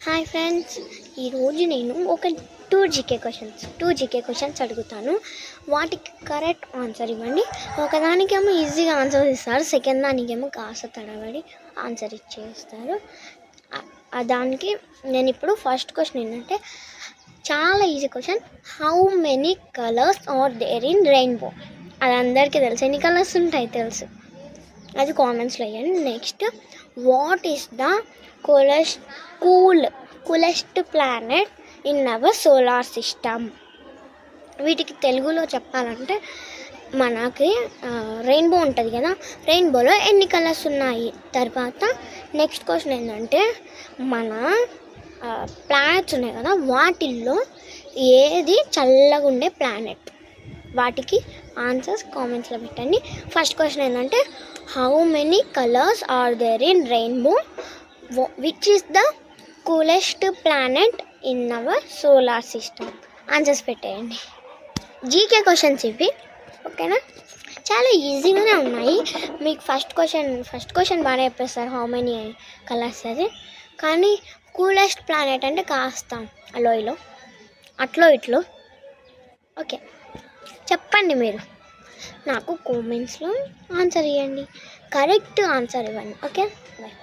Hi friends, ఈరోజు నేను ఒక టూ జీకే క్వశ్చన్స్ అడుగుతాను. వాటికి కరెక్ట్ ఆన్సర్ ఇవ్వండి. ఒకదానికేమో ఈజీగా ఆన్సర్ ఇస్తారు, సెకండ్ దానికేమో కాస్త తడబడి ఆన్సర్ ఇచ్చేస్తారు. దానికి నేను ఇప్పుడు ఫస్ట్ క్వశ్చన్ ఏంటంటే చాలా easy question. How many colours are there in rainbow? అది అందరికీ తెలుసు. ఎన్ని కలర్స్ ఉంటాయి తెలుసు, అది కామెంట్స్లో వేయండి. Next, what is the coolest planet in our solar system? వీటికి తెలుగులో చెప్పాలంటే మనకి రెయిన్బో ఉంటుంది కదా, రెయిన్బోలో ఎన్ని కలర్స్ ఉన్నాయి. తర్వాత నెక్స్ట్ క్వశ్చన్ ఏంటంటే మన ప్లానెట్స్ ఉన్నాయి కదా, వాటిల్లో ఏది చల్లగా ఉండే ప్లానెట్? వాటికి ఆన్సర్స్ కామెంట్స్లో పెట్టండి. ఫస్ట్ క్వశ్చన్ ఏంటంటే how many colours are there in rainbow? Which is the coolest planet in our solar system? Answers పెట్టేయండి. జీకే క్వశ్చన్స్ ఇవి, ఓకేనా? చాలా ఈజీగానే ఉన్నాయి. మీకు ఫస్ట్ క్వశ్చన్ బాగానే చెప్పేస్తారు, హౌ మెనీ కలర్స్ అది. కానీ కూలెస్ట్ ప్లానెట్ అంటే కాస్త అట్లో ఇట్లో. ఓకే, చెప్పండి. మీరు నాకు కామెంట్స్లో ఆన్సర్ ఇవ్వండి, కరెక్ట్ ఆన్సర్ ఇవ్వండి. Okay, bye.